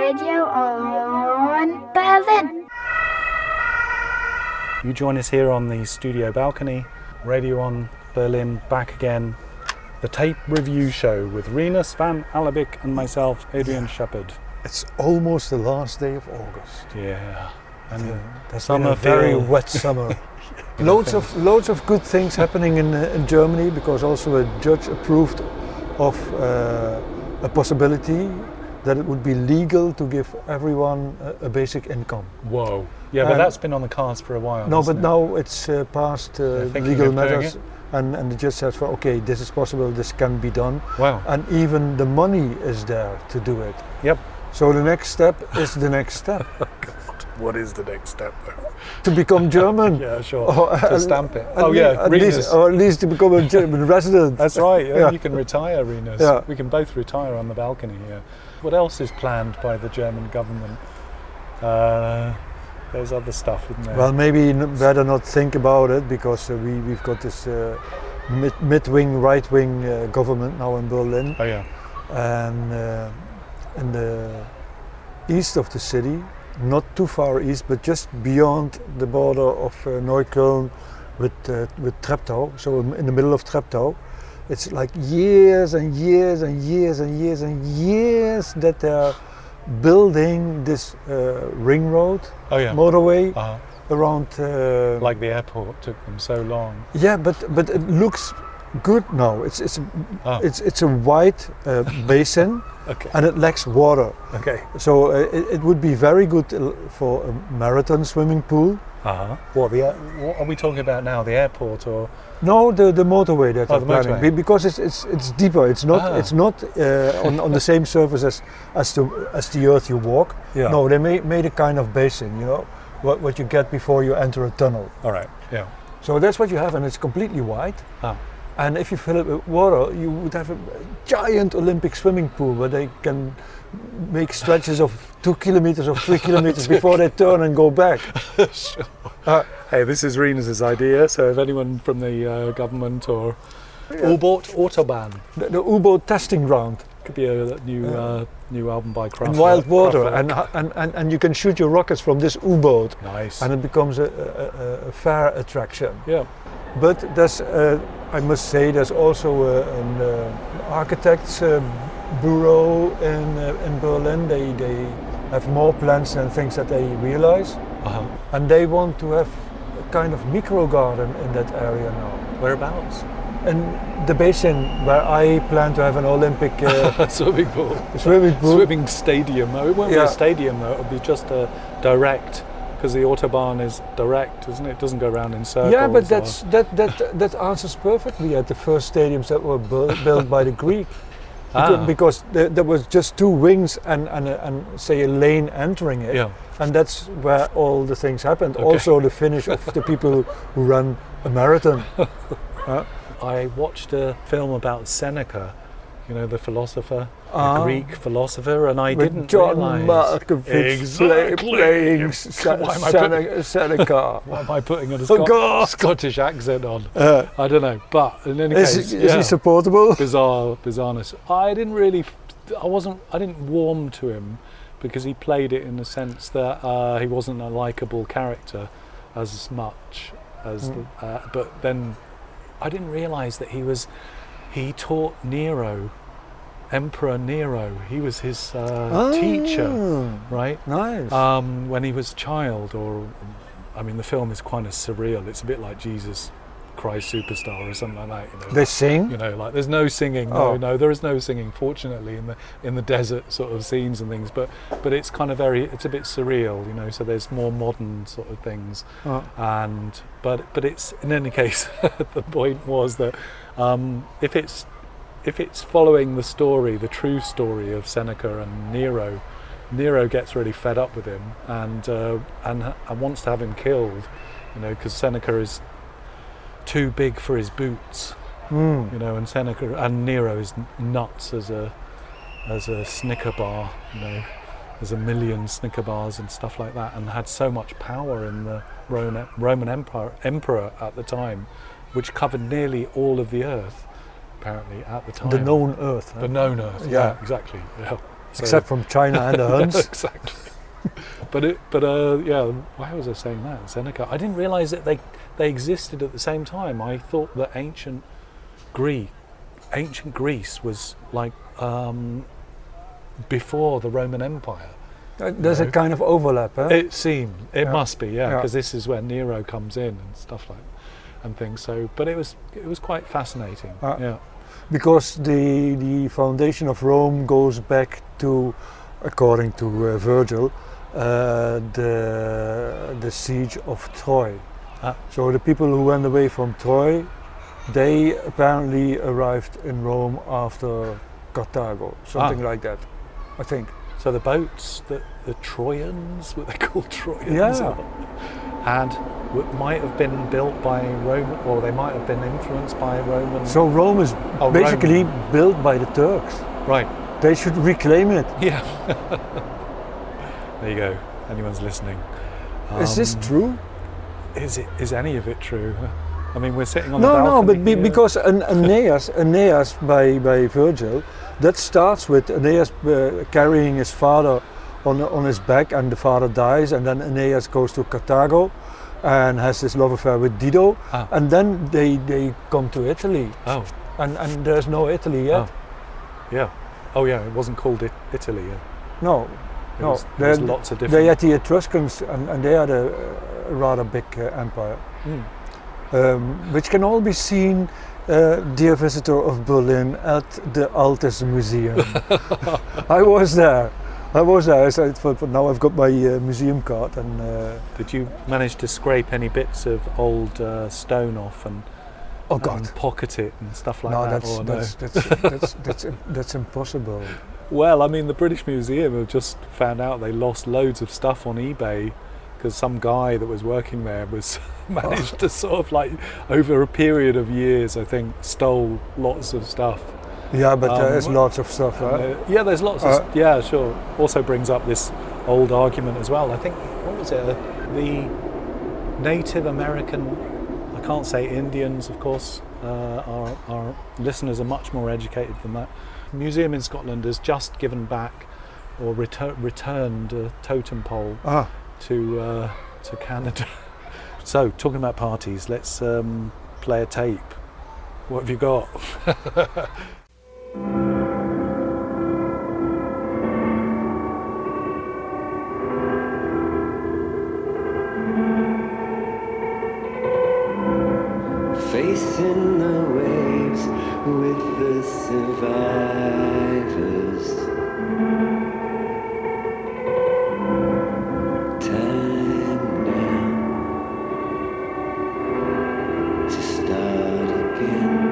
radio on Berlin. You join us here on the studio balcony, Radio on Berlin, back again. The tape review show with Rinus van Alebeek and myself, Adrian Shephard. It's almost the last day of August. Yeah. And that's been a very wet summer. Loads of good things happening in Germany, because also a judge approved of a possibility that it would be legal to give everyone a basic income. Whoa. Yeah, but that's been on the cards for a while. No, but now it's past legal matters, and the judge says, well, okay, this is possible, this can be done. Wow. And even the money is there to do it. Yep. So the next step is the next step. Oh God, what is the next step though? To become German. Yeah, sure. To stamp it. At least to become a German resident. That's right. Yeah. You can retire, Rinus. Yeah. We can both retire on the balcony here. What else is planned by the German government? There's other stuff, isn't there? Well, maybe better not think about it, because we've got this mid-wing, right-wing government now in Berlin. Oh yeah. And in the east of the city, not too far east, but just beyond the border of Neukölln with Treptow, so in the middle of Treptow, it's like years and years and years and years and years that they're building this ring road, motorway around. Like the airport took them so long. Yeah, but it looks good now. It's a wide basin, okay, and it lacks water. Okay. So it would be very good for a marathon swimming pool. What are we talking about now? The airport or? No, the motorway that they're planning. Motorway. Because it's deeper. It's not on the same surface as the earth you walk. Yeah. No, they made a kind of basin. You know what you get before you enter a tunnel. All right. Yeah. So that's what you have, and it's completely wide. And if you fill it with water, you would have a giant Olympic swimming pool where they can make stretches of 2 kilometers or 3 kilometers before they turn and go back. Sure. Hey, this is Rinus's idea, so if anyone from the government or U-boat Autobahn. The U-boat testing ground. Could be a new album by Kraftwerk. In wild water, and you can shoot your rockets from this U-boat. Nice. And it becomes a fair attraction. Yeah. But there's, I must say, there's also an architect's bureau in Berlin. They have more plans than things that they realize. And they want to have a kind of micro garden in that area now. Whereabouts? In the basin where I plan to have an Olympic swimming pool. Swimming stadium. It won't be a stadium though, it'll be just a direct, because the Autobahn is direct, isn't it? It doesn't go around in circles. Yeah, but that answers perfectly at the first stadiums that were built by the Greek. Because there was just two wings and say a lane entering it. Yeah. And that's where all the things happened. Okay. Also the finish of the people who run a marathon. I watched a film about Seneca, you know, the philosopher, the Greek philosopher, and I didn't realise playing Seneca. Why am I putting a Scottish accent on? I don't know, but in any case, is he supportable? Bizarreness. I didn't warm to him because he played it in the sense that he wasn't a likeable character as much as but then I didn't realise that he taught Nero, Emperor Nero. He was his teacher, right? Nice. When he was a child, the film is kind of surreal. It's a bit like Jesus Christ Superstar or something like that. You know, they sing? You know, like there's no singing. No, there is no singing. Fortunately, in the desert sort of scenes and things. But it's kind of it's a bit surreal. You know, so there's more modern sort of things. But it's, in any case, the point was that if it's following the story, the true story of Seneca and Nero gets really fed up with him and wants to have him killed. You know, because Seneca is too big for his boots. You know, and Nero is nuts as a Snicker bar. You know, there's a million Snicker bars and stuff like that, and had so much power in the Roman emperor at the time, which covered nearly all of the earth, apparently at the time. The known earth. The known earth. Yeah, exactly. Yeah. So except from China and the Huns. exactly. Yeah. Why was I saying that? Seneca. I didn't realise that they existed at the same time. I thought that ancient Greece was like before the Roman Empire. There's a kind of overlap, huh? It seemed. It must be, Yeah. because this is where Nero comes in and stuff like and things. So, but it was quite fascinating. Yeah. Because the foundation of Rome goes back to, according to Virgil, the siege of Troy. So the people who went away from Troy, they apparently arrived in Rome after Carthago, something like that, I think. So the boats, the Trojans, were they called Trojans? Yeah. And might have been built by Roman, or they might have been influenced by Roman. So Rome is basically built by the Turks. Right. They should reclaim it. Yeah. There you go. Anyone's listening. Is this true? Is any of it true? I mean, we're sitting on the balcony. No, but because Aeneas by Virgil, that starts with Aeneas carrying his father on his back, and the father dies, and then Aeneas goes to Carthago and has this love affair with Dido, and then they come to Italy. Oh. And there's no Italy yet. Oh. Yeah. Oh yeah, it wasn't called Italy yet. No. It was lots of different. They had the Etruscans, and they had a rather big empire. Which can all be seen, dear visitor of Berlin, at the Altes Museum. I was there. I thought, but now I've got my museum card. And did you manage to scrape any bits of old stone off and pocket it and stuff like that? That's impossible. Well, I mean, the British Museum have just found out they lost loads of stuff on eBay because some guy that was working there was managed to sort of like, over a period of years, I think, stole lots of stuff. Yeah, but there's lots of stuff, right? Yeah, there's lots of yeah, sure. Also brings up this old argument as well. I think, what was it? The Native American, I can't say Indians, of course, our listeners are much more educated than that. The museum in Scotland has just given back or returned a totem pole to Canada. So, talking about parties, let's play a tape. What have you got? Facing the waves with the survivors. Time now to start again.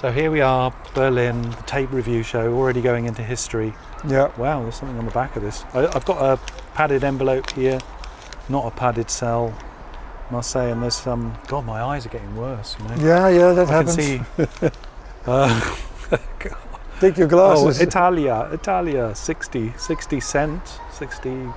So here we are, Berlin, the tape review show, already going into history. Yeah. Wow, there's something on the back of this. I've got a padded envelope here, not a padded cell, must say, and there's some... God, my eyes are getting worse, you know. Yeah, that I happens. can see... Take your glasses. Oh, Italia, 60 cent, 60...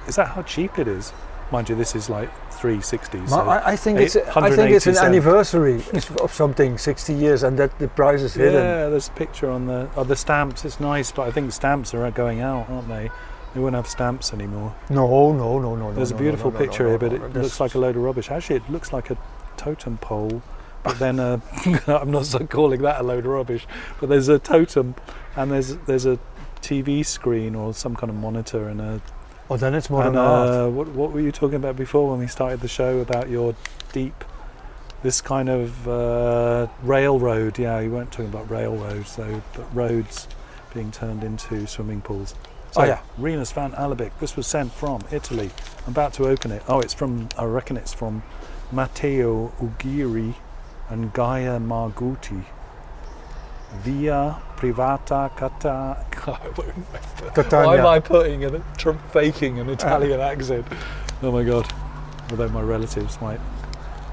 Is that how cheap it is? Mind you, this is like 360. So I think it's an anniversary of something, 60 years, and that the price is hidden. Yeah, there's a picture on the stamps. It's nice, but I think stamps are going out, aren't they? They won't have stamps anymore. No. There's a beautiful picture here, but it looks like a load of rubbish. Actually, it looks like a totem pole, but then I'm not calling that a load of rubbish. But there's a totem, and there's a TV screen or some kind of monitor and a... Oh, then it's modern art. What were you talking about before when we started the show about your this kind of railroad? Yeah, you weren't talking about railroads, but roads being turned into swimming pools. So, Renus van Alebeek. This was sent from Italy. I'm about to open it. Oh, I reckon it's from Matteo Uggeri and Gaia Margutti. Via Privata Catania. Why am I faking an Italian accent? Oh my God. Although my relatives might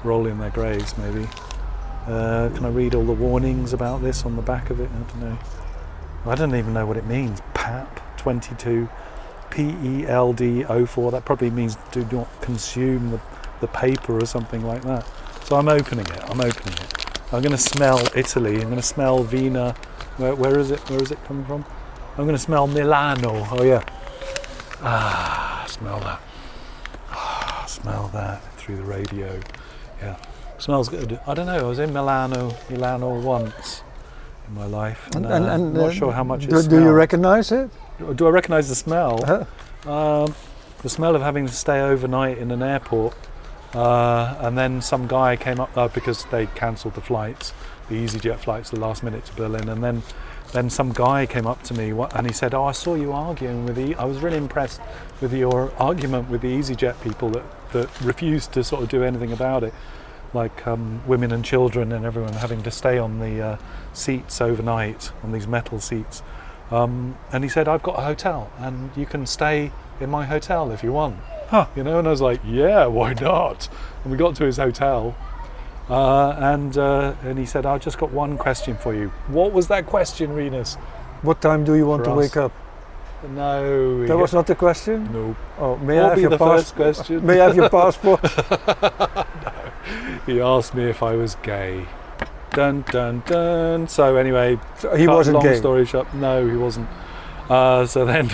roll in their graves, maybe. Can I read all the warnings about this on the back of it? I don't know. I don't even know what it means. PAP 22, PELD 04. That probably means do not consume the paper or something like that. So I'm opening it. I'm going to smell Italy. I'm going to smell Vienna. Where is it? Where is it coming from? I'm going to smell Milano. Oh yeah. Smell that. Smell that through the radio. Yeah. Smells good. I don't know. I was in Milano once in my life, and I'm not sure how much it smells. Do you recognize it? Do I recognize the smell? The smell of having to stay overnight in an airport. And then some guy came up because they cancelled the flights, the EasyJet flights, the last minute to Berlin. And then some guy came up to me and he said, "Oh, I saw you arguing with I was really impressed with your argument with the EasyJet people that refused to sort of do anything about it, like women and children and everyone having to stay on the seats overnight, on these metal seats." And he said, "I've got a hotel and you can stay in my hotel if you want." Huh. You know, and I was like, yeah, why not? And we got to his hotel, and he said, "I've just got one question for you." What was that question, Renus? What time do you want to wake up? No. That was not the question? No. Oh, may I have your first question? May I have your passport? No. He asked me if I was gay. Dun dun dun. So anyway, so he wasn't gay. Long story short, no, he wasn't. So then.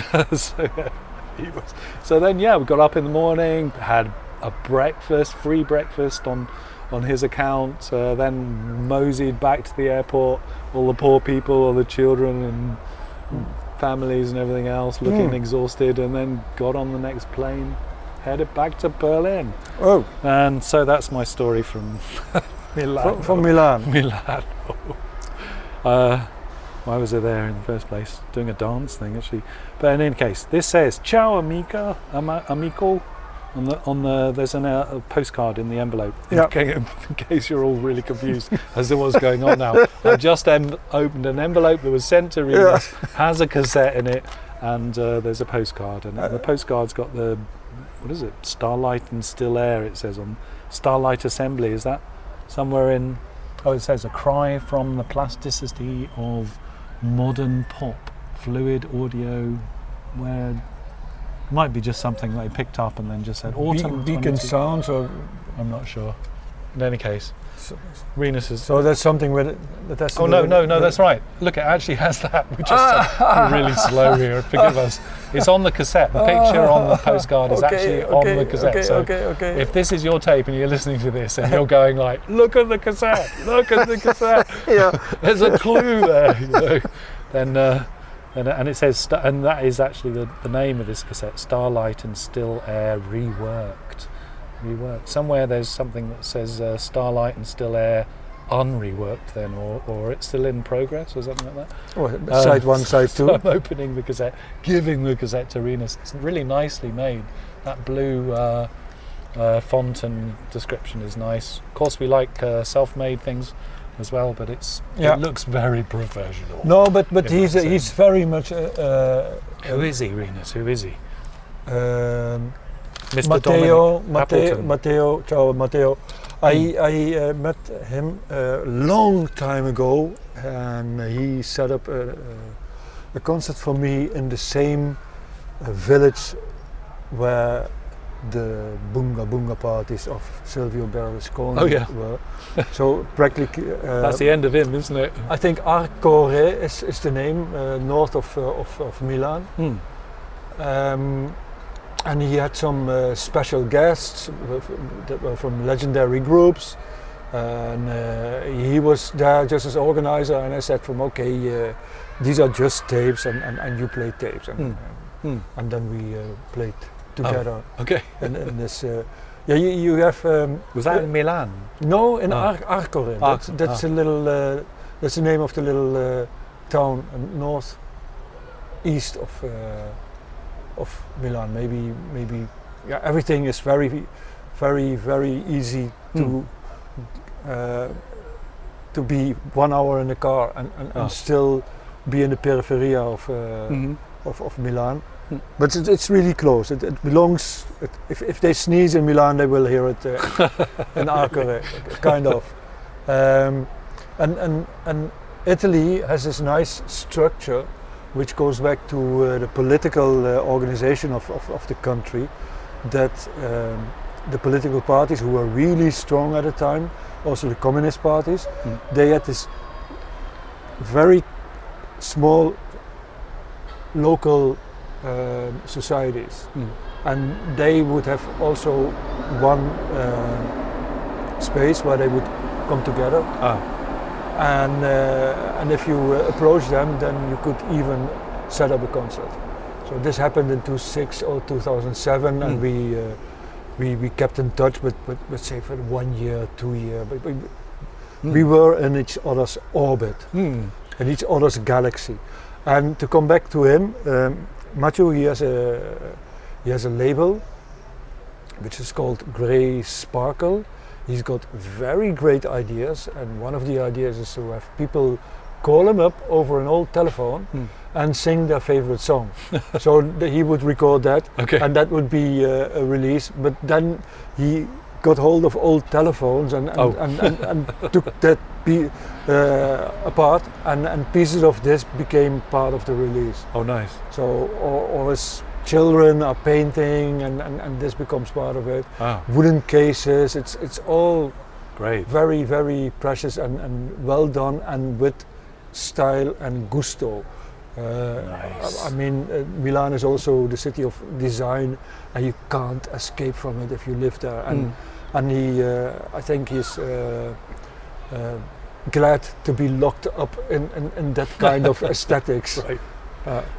So then, yeah, we got up in the morning, had a free breakfast on his account, then moseyed back to the airport, all the poor people, all the children and families and everything else looking exhausted, and then got on the next plane, headed back to Berlin. Oh. And so that's my story from Milan. From Milan. Milan. Why was I there in the first place? Doing a dance thing, actually. But in any case, this says "Ciao, amico." On the there's a postcard in the envelope. In case you're all really confused as to what's going on now. I just opened an envelope that was sent to Renus, has a cassette in it, and there's a postcard. And the postcard's got the, what is it? Starlight and Still Air. It says on Starlight Assembly. Is that somewhere in? Oh, it says a cry from the plasticity of modern pop, fluid audio, where might be just something they picked up and then just said autumn Beacon sounds, or I'm not sure. In any case, Renus is. So that's something with it. That's no, that's right. Look, it actually has that. We're just really slow here. Forgive us. It's on the cassette. The picture on the postcard is actually on the cassette. Okay. If this is your tape and you're listening to this and you're going like, "Look at the cassette! Look at the cassette! There's a clue there," you know, then. And it says, and that is actually the name of this cassette, Starlight and Still Air Reworked. Somewhere there's something that says Starlight and Still Air unreworked then, or it's still in progress or something like that. Or side one, side two. So I'm opening the cassette, giving the cassette to Renus. It's really nicely made. That blue font and description is nice. Of course we like self-made things. as well, but it looks very professional. No, but he's very much. Who is he, Renus? Who is he? Mr. Matteo. Ciao, Matteo. I met him a long time ago, and he set up a concert for me in the same village where the Bunga Bunga parties of Silvio Berlusconi were. So practically... That's the end of him, isn't it? I think Arcore is the name, north of Milan. And he had some special guests that were from legendary groups. And he was there just as organizer, and I said okay, these are just tapes, and you play tapes. And then we played together. Oh, okay. And this, you have. Was that in Milan? No, in Arcore. That's a little. That's the name of the little town north east of Milan. Maybe. Yeah, everything is very, very, very easy to be 1 hour in the car and still be in the periphery of Milan. But it's really close. It belongs. If they sneeze in Milan, they will hear it in Arcore, kind of. And Italy has this nice structure, which goes back to the political organization of the country. That the political parties who were really strong at the time, also the communist parties, they had this very small local societies, and they would have also one space where they would come together. And if you approach them, then you could even set up a concert. So this happened in 2006 or 2007, and we kept in touch, but let's say for 1 year, 2 years. But we were in each other's orbit, in each other's galaxy. And to come back to him, Matteo, he has a label which is called Grey Sparkle. He's got very great ideas, and one of the ideas is to have people call him up over an old telephone and sing their favorite song. So he would record that, and that would be a release. But then he got hold of old telephones and took that apart, and pieces of this became part of the release. Oh, nice. So or his children are painting, and this becomes part of it. Wooden cases, it's all great, very, very precious and well done, and with style and gusto. Nice. I mean, Milan is also the city of design, and you can't escape from it if you live there. And he, I think he's glad to be locked up in that kind of aesthetics. Right.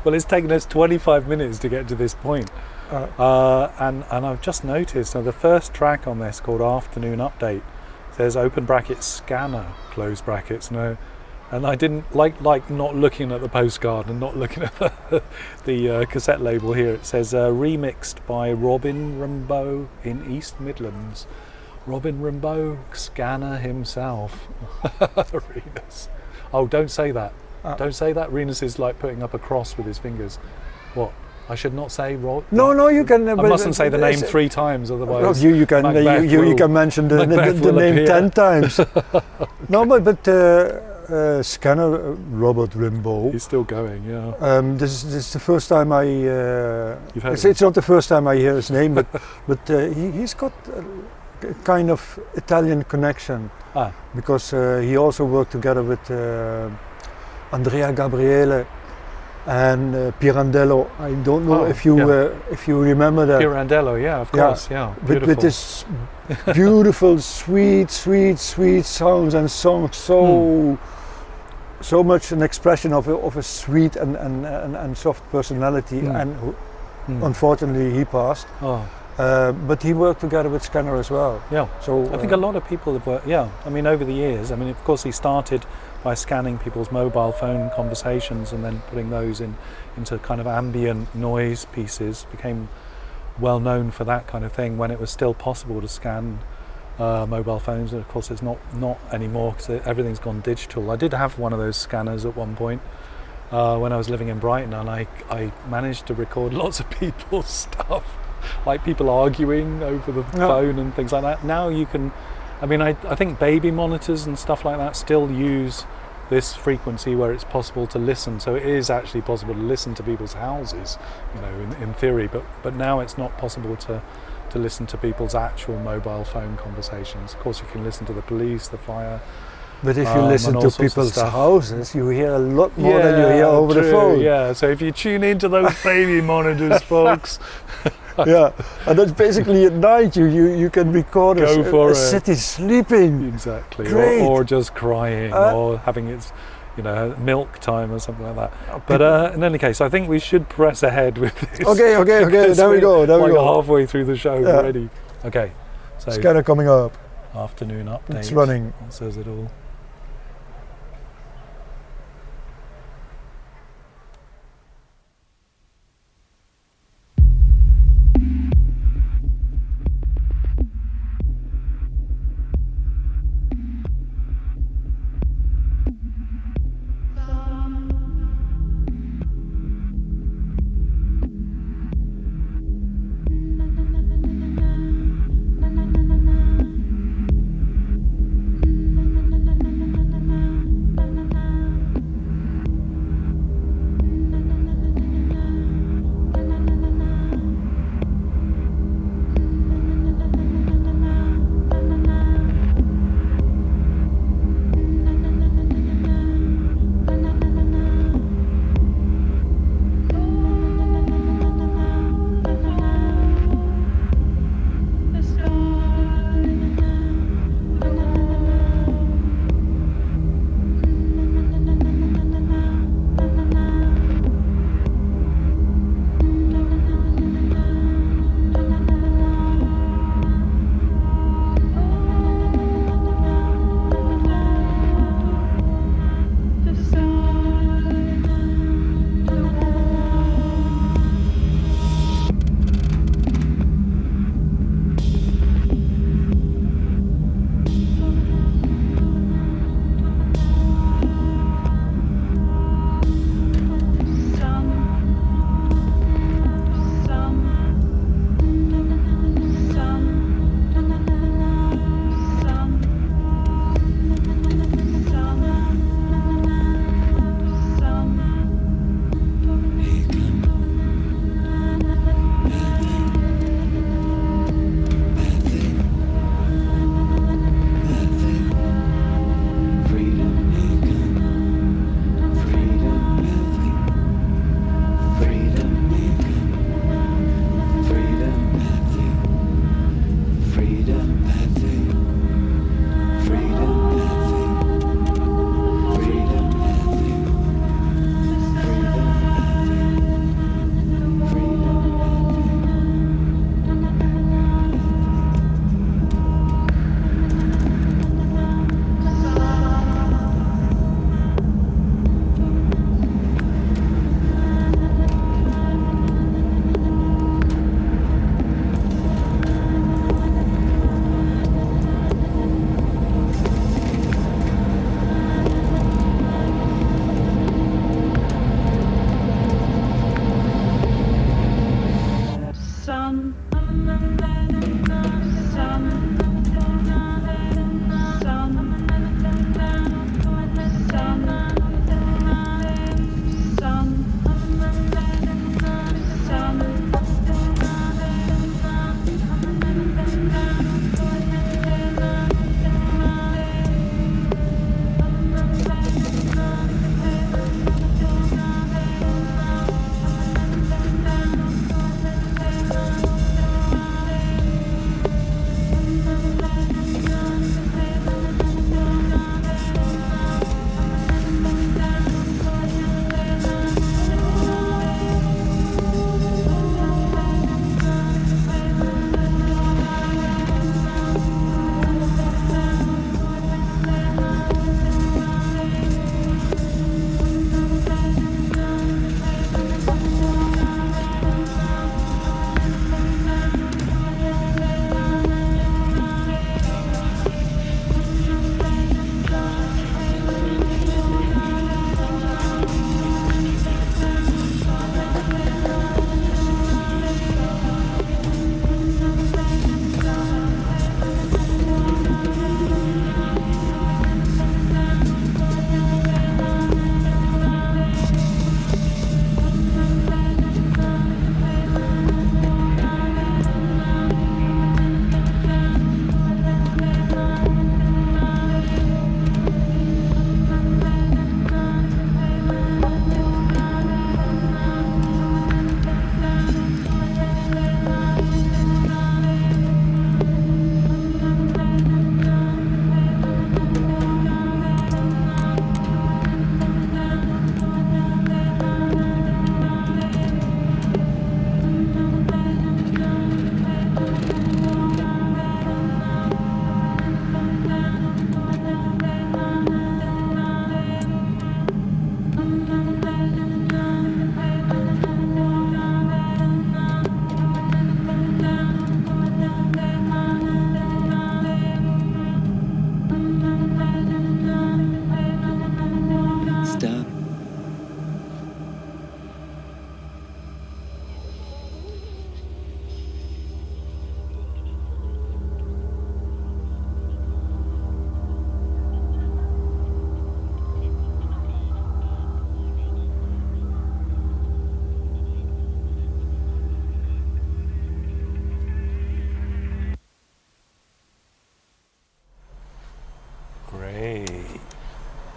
Well, it's taken us 25 minutes to get to this point. And I've just noticed, the first track on this, called Afternoon Update, says open brackets Scanner, close brackets, no. And I didn't like not looking at the postcard and not looking at the cassette label here. It says remixed by Robin Rimbaud in East Midlands. Robin Rimbaud, Scanner himself. Renus. Oh, don't say that. Don't say that. Renus is like putting up a cross with his fingers. What? I should not say Rob. No, you can. I mustn't say the name 3 times, otherwise. You can mention the name appear 10 times. No, but Scanner, Robert Rimbaud. He's still going, yeah. This is the first time I. It's not the first time I hear his name, but he's got a kind of Italian connection, because he also worked together with Andrea Gabriele and Pirandello. I don't know if you remember that. Pirandello, yeah, of course, yeah. Beautiful. With this beautiful, sweet sounds and songs, so much an expression of a sweet and soft personality. And unfortunately, he passed. But he worked together with Scanner as well. Yeah. So I think a lot of people have worked. Yeah. I mean, over the years. I mean, of course, he started by scanning people's mobile phone conversations and then putting those into kind of ambient noise pieces. Became well known for that kind of thing when it was still possible to scan mobile phones, and of course it's not anymore because everything's gone digital. I did have one of those scanners at one point when I was living in Brighton, and I managed to record lots of people's stuff, like people arguing over the phone and things like that. Now you can, I think baby monitors and stuff like that still use this frequency where it's possible to listen, so it is actually possible to listen to people's houses, in theory, but now it's not possible to listen to people's actual mobile phone conversations. Of course you can listen to the police, the fire, but if you listen to people's houses, you hear a lot more than you hear over the phone. Yeah, so if you tune into those baby monitors, folks. Yeah, and that's basically at night you can record a city sleeping. Exactly, or just crying, or having its milk time or something like that. But in any case, I think we should press ahead with this. Okay, there we go. Halfway through the show already. Okay, so Scanner coming up. Afternoon update. It's running. That says it all.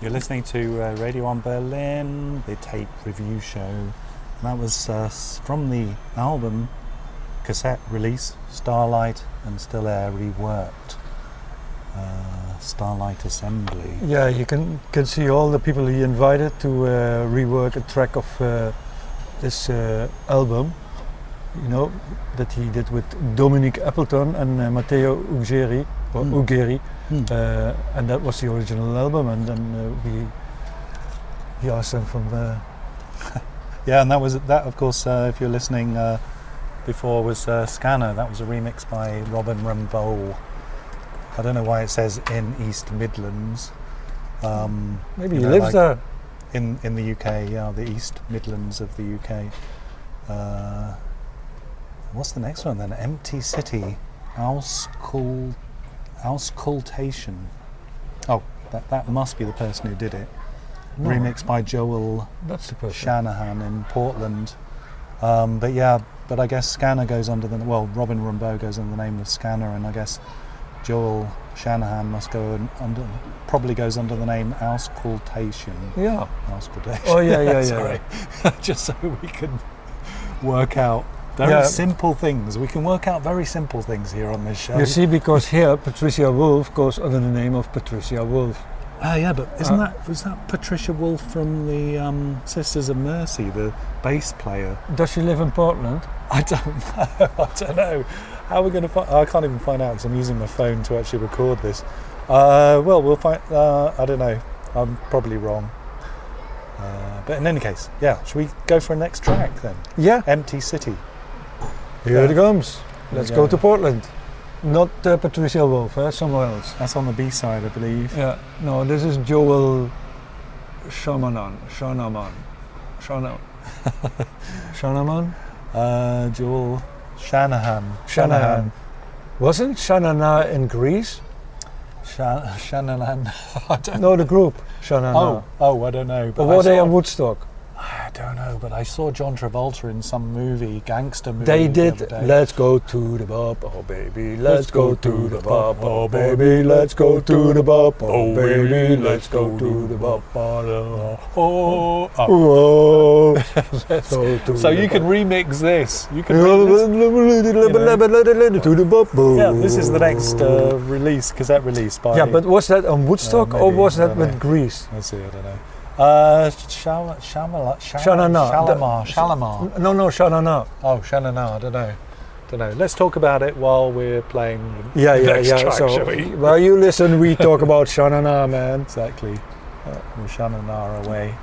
You're listening to Radio 1 Berlin, the tape review show. That was from the album cassette release, Starlight and Still Air Reworked. Starlight Assembly. Yeah, you can see all the people he invited to rework a track of this album, you know, that he did with Dominic Appleton and Matteo Uggeri, or Uggeri, and that was the original album, and then he asked them from yeah, and that of course, if you're listening before, was Scanner. That was a remix by Robin Rimbaud. I don't know why it says in East Midlands. maybe he lives there. In the UK, yeah, the East Midlands of the UK. What's the next one then? Empty City, Auscultation. Oh, that must be the person who did it. No. Remixed by Joel That's the person. Shanahan in Portland. But I guess Scanner goes under Robin Rimbaud goes under the name of Scanner, and I guess Joel Shanahan probably goes under the name Auscultation. Yeah. Auscultation. Oh yeah. Sorry. Just so we can work out very simple things. We can work out very simple things here on this show. You see, because here Patricia Wolf goes under the name of Patricia Wolf. Yeah, but was that Patricia Wolf from the Sisters of Mercy, the bass player? Does she live in Portland? I don't know. How are we going to find? I can't even find out because I'm using my phone to actually record this. We'll find. I don't know. I'm probably wrong. But in any case, yeah. Should we go for a next track then? Yeah. Empty City. Here it comes. Let's we go go. to Portland. Not Patricia Wolf, somewhere else. That's on the B side, I believe. Yeah. No, this is Joel Shanahan. Joel Shanahan. Wasn't Shanahan in Greece? Shanahan. I don't No, the group Shanahan. Oh, I don't know. But Or were they on Woodstock? I don't know, but I saw John Travolta in some gangster movie. They the did. other day. Let's go to the pub, oh baby. Let's go to the pub, oh baby. Let's go to the pub, oh baby. Let's go to the pub. Oh. Whoa. Let's go to So the you can pub. remix this. You can To the pub. Yeah, this is the next cassette release by. Yeah, but was that on Woodstock or maybe, was I that don't with know. Greece? Let's see, I don't know. Shalimar. No, Shanahan. Oh, Shannon, I don't know. Let's talk about it while we're playing the Yeah. next track, So shall we? while you listen, we talk about Shanahan, man. Exactly. We're Shannon away.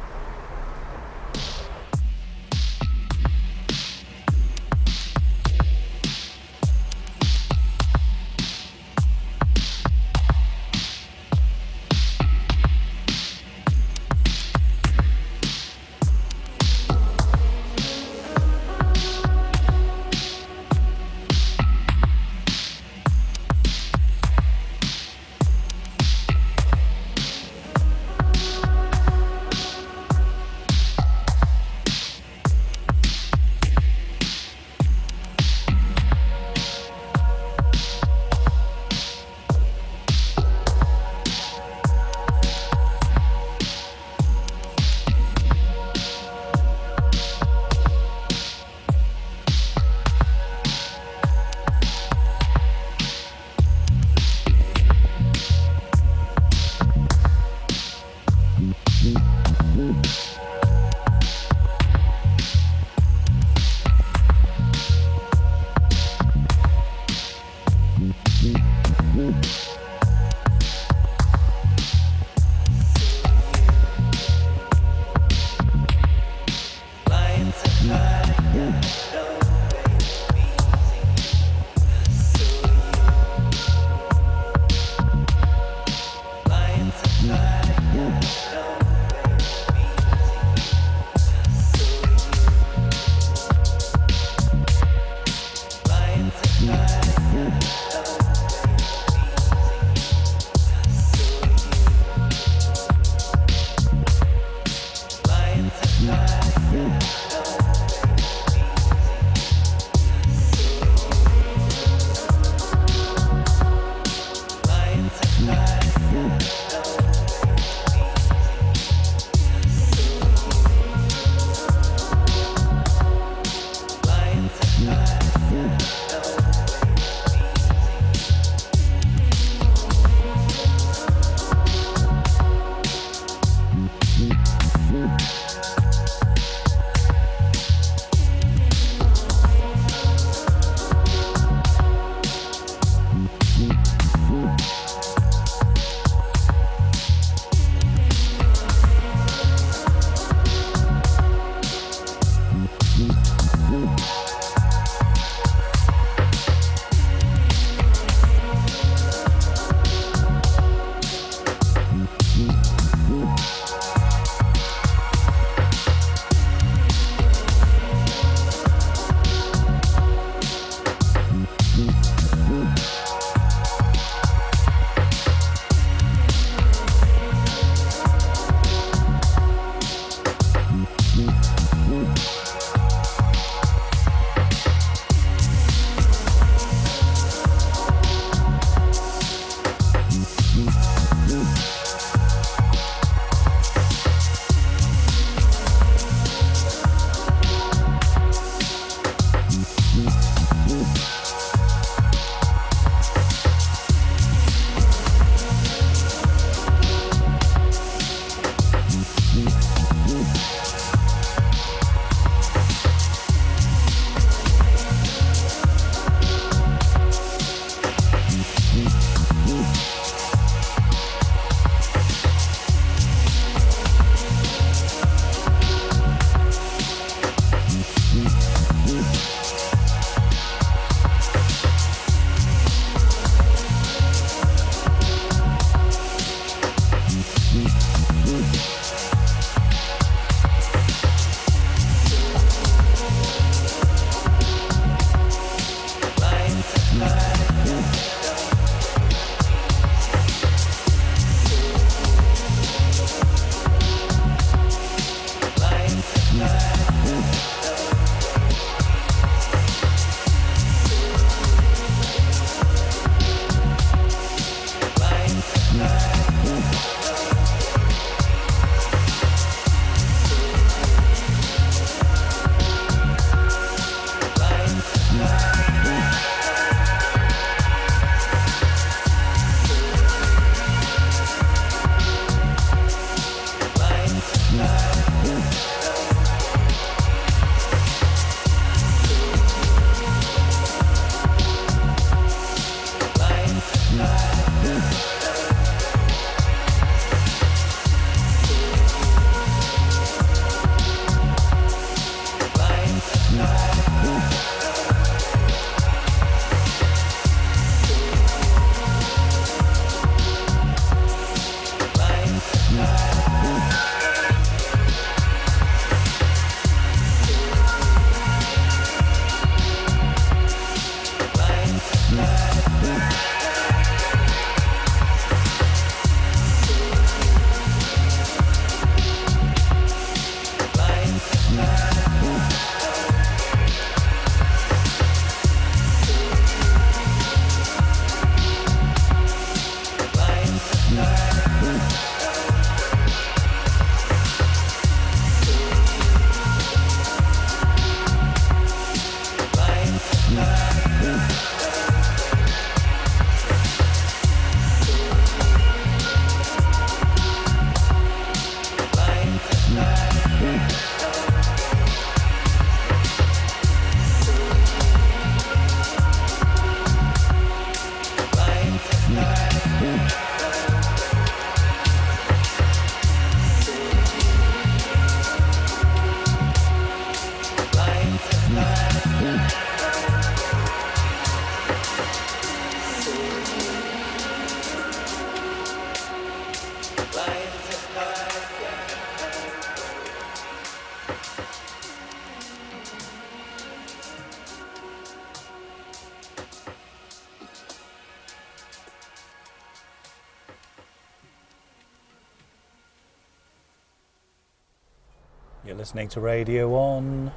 You're listening to Radio On.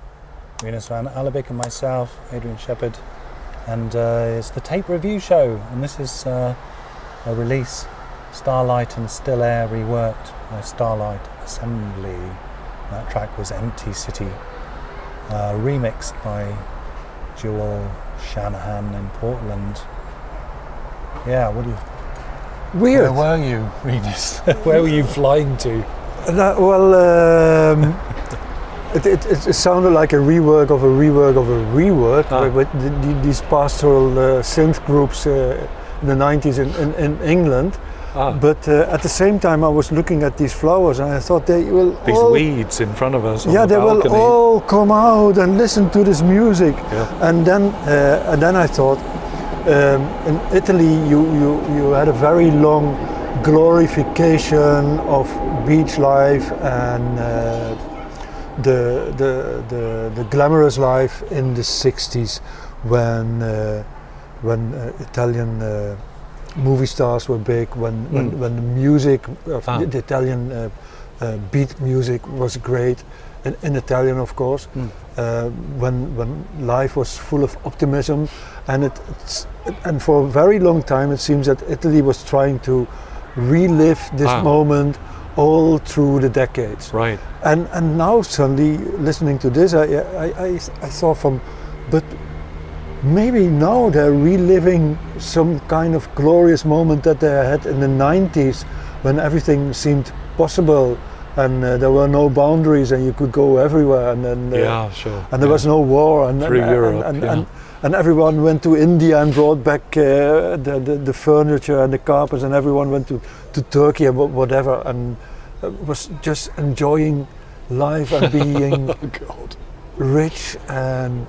Rinus van Alebeek and myself, Adrian Shephard, and it's the tape review show. And this is a release, Starlight and Still Air reworked by Starlight Assembly. That track was Empty City, remixed by Joel Shanahan in Portland. Yeah, what do you? Weird. Where were you, Rinus? Where were you flying to? It sounded like a rework of a rework of a rework, with these pastoral synth groups in the 90s in England. But at the same time, I was looking at these flowers, and I thought they will these weeds in front of us. Yeah, they will all come out and listen to this music. Yeah. And then I thought, in Italy, you had a very long glorification of beach life and the glamorous life in the 60s when Italian movie stars were big, when the music of the Italian beat music was great, in Italian of course, when life was full of optimism, and for a very long time it seems that Italy was trying to relive this moment all through the decades. Right. And now suddenly listening to this, I thought but maybe now they're reliving some kind of glorious moment that they had in the 90s when everything seemed possible and there were no boundaries and you could go everywhere and there was no war and through Europe, and everyone went to India and brought back the furniture and the carpets, and everyone went to Turkey and whatever, and was just enjoying life and being rich and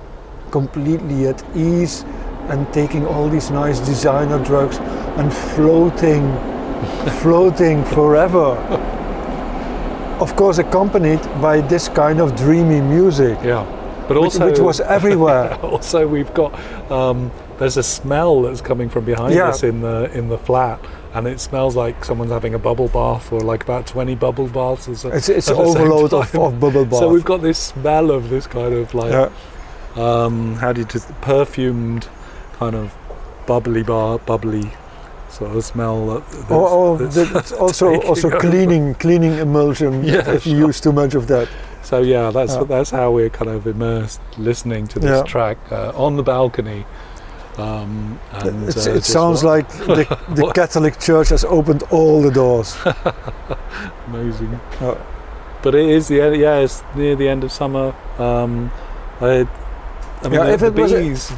completely at ease and taking all these nice designer drugs and floating forever. Of course, accompanied by this kind of dreamy music. Yeah, but also which was everywhere. Also, we've got there's a smell that's coming from behind us in the flat, and it smells like someone's having a bubble bath, or like about 20 bubble baths. It's an overload of bubble bath. So we've got this smell of this kind of like perfumed kind of bubbly sort of smell. It's also cleaning emulsion if you use too much of that. So yeah, that's how we're kind of immersed listening to this track on the balcony. It sounds like the Catholic Church has opened all the doors. Amazing. But it is it's near the end of summer. The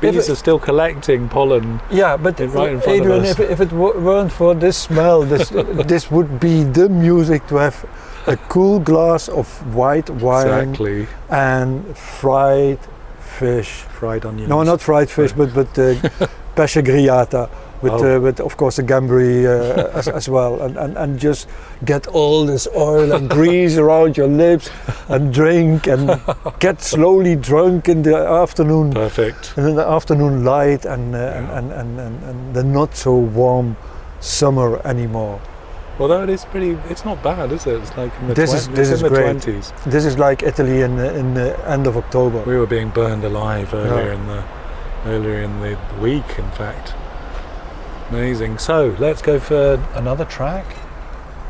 bees are still collecting pollen. Yeah, but right in front Adrian, of us. if it weren't for this smell, this would be the music to have a cool glass of white wine and fried fish. Fried onions. No, not fried fish, but pesce grigliata with of course the gambri as well, and just get all this oil and grease around your lips and drink and get slowly drunk in the afternoon. Perfect. And in the afternoon light and the not so warm summer anymore. Although it's not bad, is it? It's like in the this is great. 20s. This is like Italy in the end of October. We were being burned alive earlier in the week, in fact. Amazing. So let's go for another track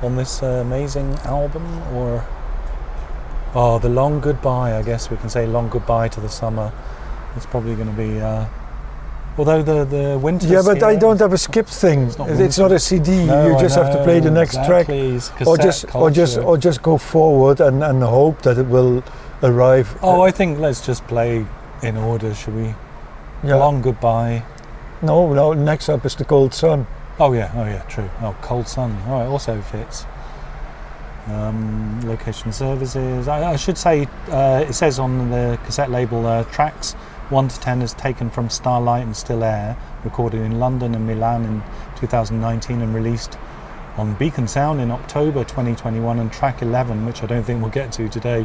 on this amazing album, or the long goodbye. I guess we can say long goodbye to the summer. It's probably going to be. Although the winter. Yeah, but I don't have a skip thing. It's not a CD. No, you just have to play the next track, or just go forward and hope that it will arrive. I think let's just play in order, shall we? Yeah. Long goodbye. No. Next up is the Cold Sun. Oh yeah, true. Oh, Cold Sun. All right, also fits. Location services. I should say it says on the cassette label tracks 1 to 10 is taken from Starlight and Still Air, recorded in London and Milan in 2019 and released on Beacon Sound in October 2021, and track 11, which I don't think we'll get to today,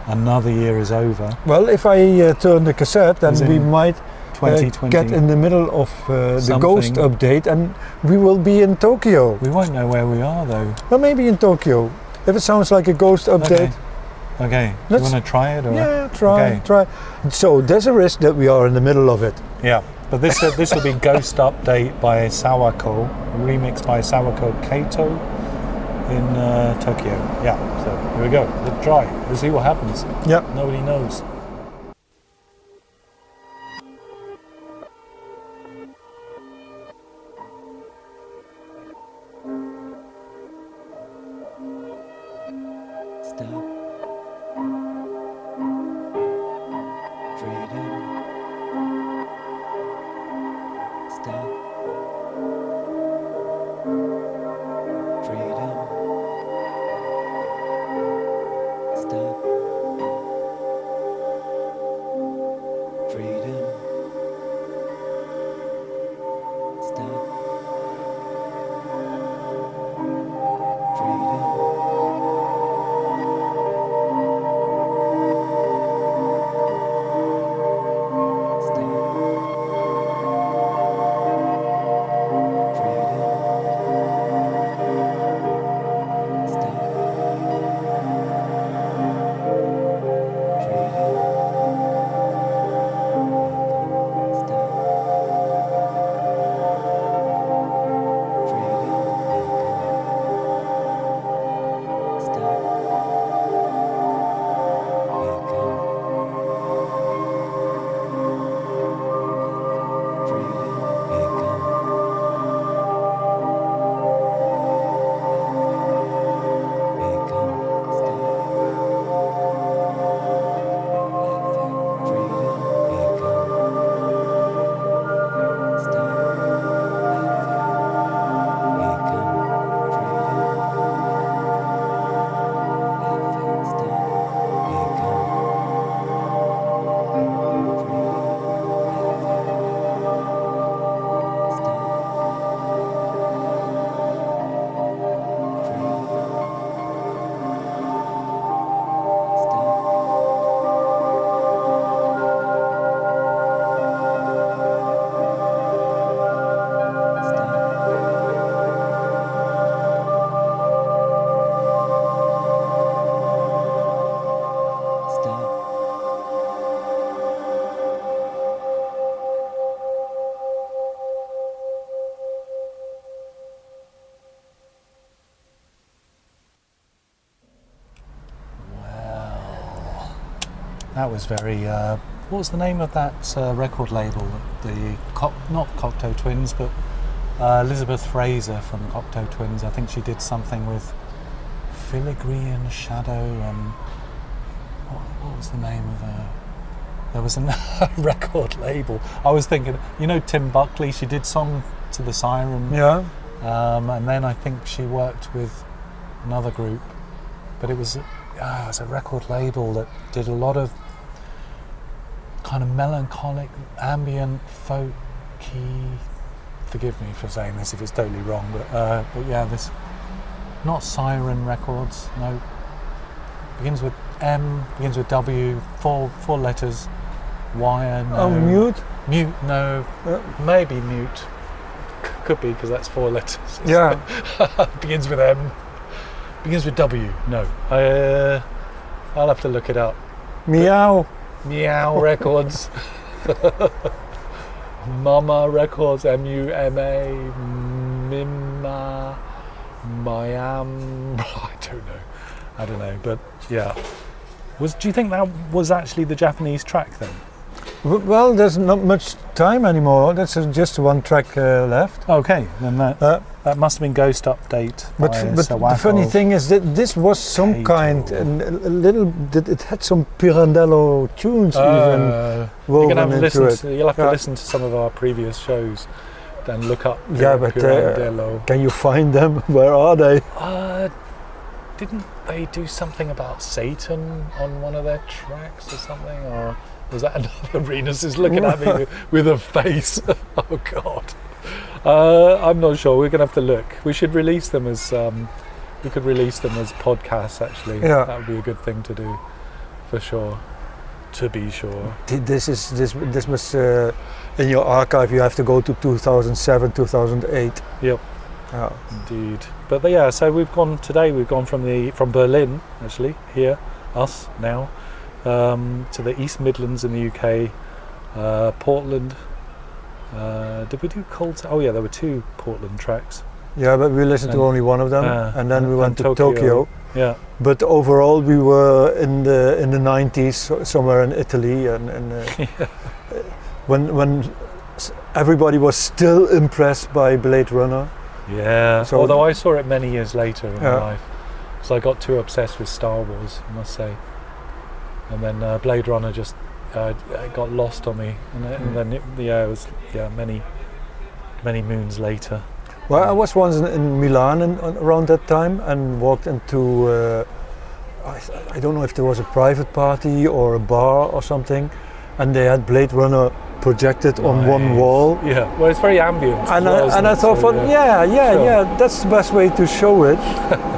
Another Year Is Over. Well, if I turn the cassette, then we might 2020. Get in the middle of the Ghost update, and we will be in Tokyo. We won't know where we are though. Well, maybe in Tokyo. If it sounds like a Ghost update. Okay. Do you want to try it? Or? Yeah, try. Okay. Try. So there's a risk that we are in the middle of it. Yeah. But this will be Ghost Update by Sawako, remixed by Sawako Kato in Tokyo. Yeah. So here we go. Let's try. Let's see what happens. Yeah. Nobody knows. Stop. Freedom. Stop. Freedom. Stop. Freedom. Stop. Freedom. That was very. What was the name of that record label? Not Cocteau Twins, but Elizabeth Fraser from Cocteau Twins. I think she did something with Filigree and Shadow and what was the name of there was a record label. I was thinking, Tim Buckley, she did Song to the Siren. Yeah. And then I think she worked with another group, but it was a record label that did a lot of kind of melancholic, ambient, folky. Forgive me for saying this if it's totally wrong, but yeah, this not Siren Records. No, begins with M, begins with W, four letters. Wire. No. Oh, Mute. Mute. No, maybe Mute. Could be because that's 4 letters. Yeah. Begins with M. Begins with W. No. I'll have to look it up. Meow. Meow Records. Mama Records. M-U-M-A. Mima. Miam. I don't know. But yeah. Do you think that was actually the Japanese track then? Well, there's not much time anymore. That's just one track left. Okay, then that must have been Ghost Update. But the funny thing is that this was some Kato. kind, a little. It had some Pirandello tunes even woven into it. You'll have to listen to some of our previous shows, then look up. Yeah, but Pirandello. Can you find them? Where are they? Didn't they do something about Satan on one of their tracks or something? Or was that another? Renus is looking at me with a face. Oh God. I'm not sure. We're gonna have to look. We should release them as we could release them as podcasts. Actually, Yeah. that would be a good thing to do, for sure. To be sure. This was in your archive. You have to go to 2007, 2008. Yep. Indeed. But yeah, so we've gone from Berlin actually here us now, to the East Midlands in the UK, Portland. Did we do Cold? Oh yeah, there were 2 Portland tracks. Yeah, but we listened to only one of them, and then we went to Tokyo. Yeah. But overall, we were in the 90s, somewhere in Italy, and when everybody was still impressed by Blade Runner. Yeah. So although I saw it many years later in my life, so I got too obsessed with Star Wars, I must say. And then Blade Runner just got lost on me, and then it was many moons later. Well, I was once in Milan around that time and walked into, I don't know if there was a private party or a bar or something, and they had Blade Runner projected on one wall. Yeah, well, it's very ambient. And I thought, that's the best way to show it,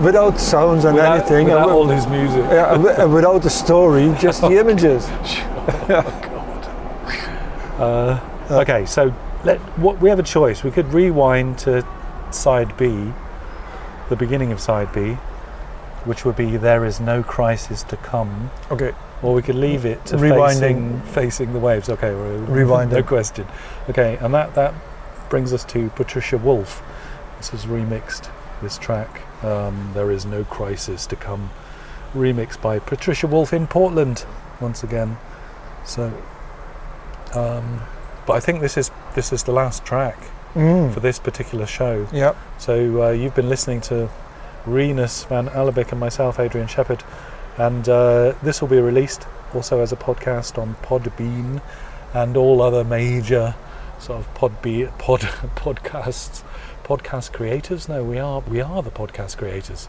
without sounds and anything. Without all his music. Yeah, without the story, just the images. Okay, so we have a choice. We could rewind to side B, the beginning of side B, which would be "There is no crisis to come." Okay. Or we could leave it to facing the waves. Okay, rewinding. No question. Okay, and that brings us to Patricia Wolf. This is remixed. This track, "There is no crisis to come," remixed by Patricia Wolf in Portland once again. So, but I think this is the last track for this particular show. Yeah. So you've been listening to Renus van Alebeek and myself, Adrian Shephard, and this will be released also as a podcast on Podbean and all other major sort of podcast creators. No, we are the podcast creators.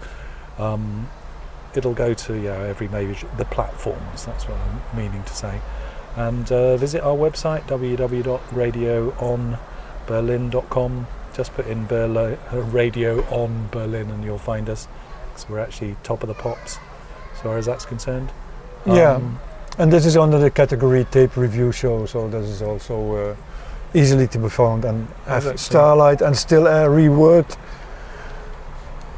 It'll go to every major the platforms. That's what I'm meaning to say. And visit our website www.radioonberlin.com. Just put in Radio on Berlin and you'll find us. So we're actually top of the pops as far as that's concerned. And this is under the category tape review show, so this is also easily to be found, and have Starlight and Still Air reworked.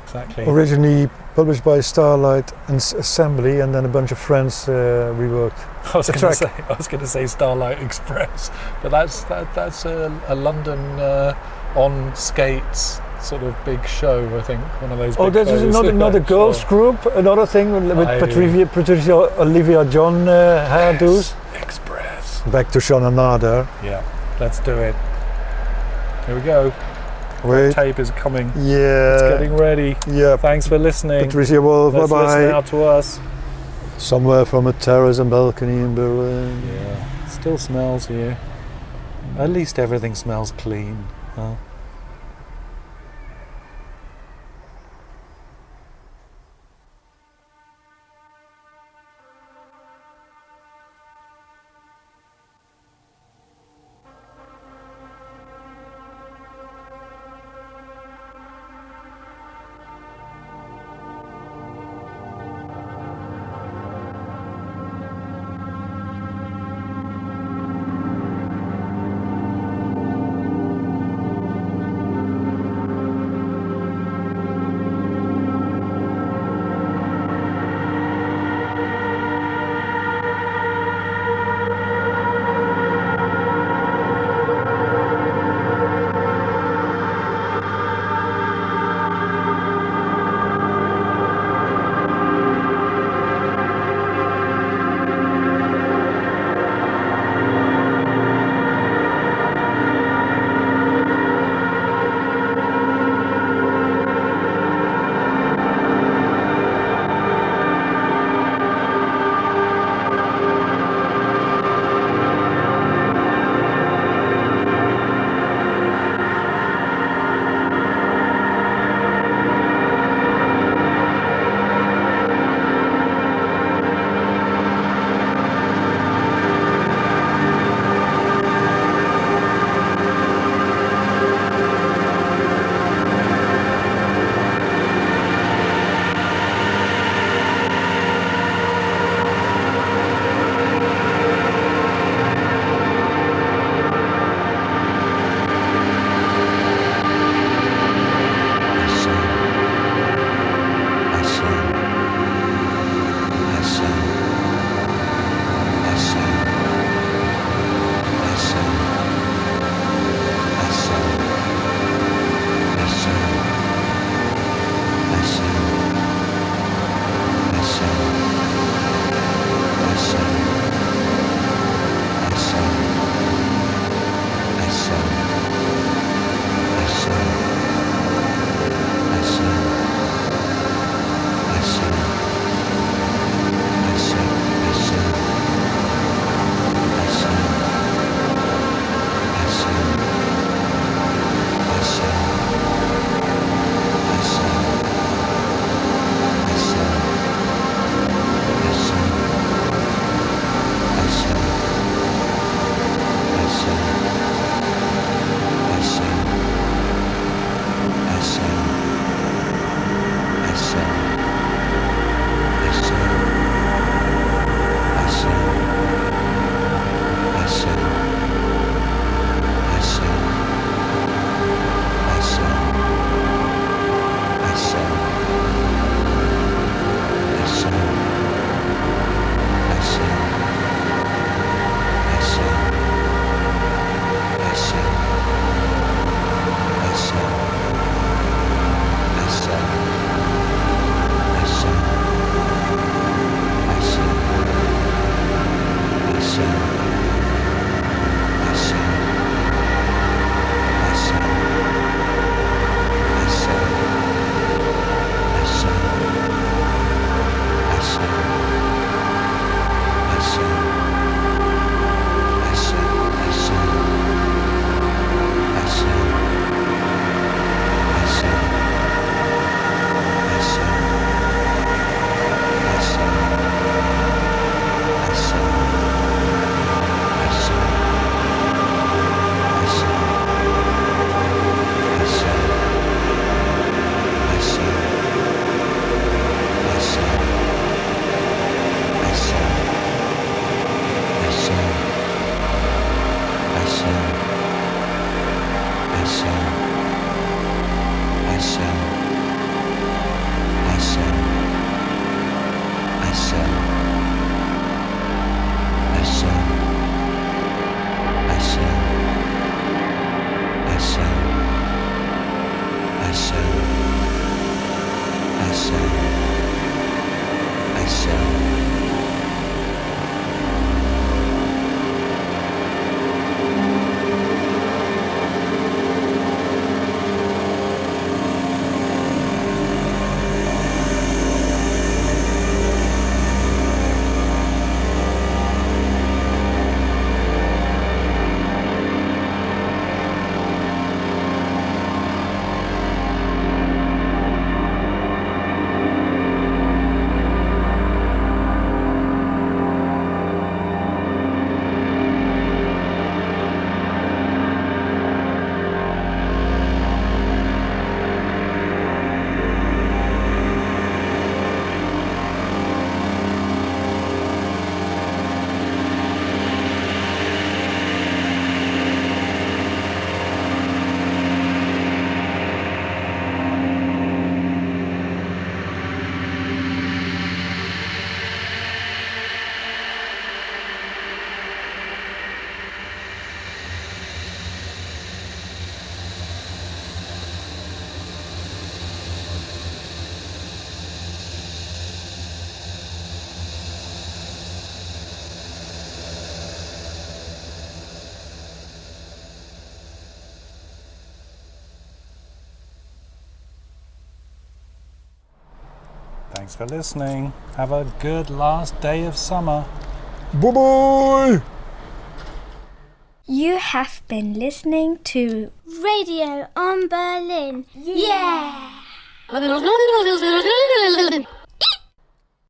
Exactly. Originally published by Starlight Assembly, and then a bunch of friends reworked. I was going to say Starlight Express, but that's a London on skates sort of big show. I think one of those. Oh, this is another girls group. Another thing with Patricia Olivia John hairdos. Express. Back to Shanahan there. Yeah, let's do it. Here we go. Wait. Tape is coming. Yeah. It's getting ready. Yeah. Thanks for listening. Patricia Wolf, Let's bye-bye. listen out to us. Somewhere from a terrace and balcony in Berlin. Yeah. Still smells here. At least everything smells clean. Huh? shall. I shall. Thanks for listening. Have a good last day of summer. Bye bye! You have been listening to Radio on Berlin. Yeah!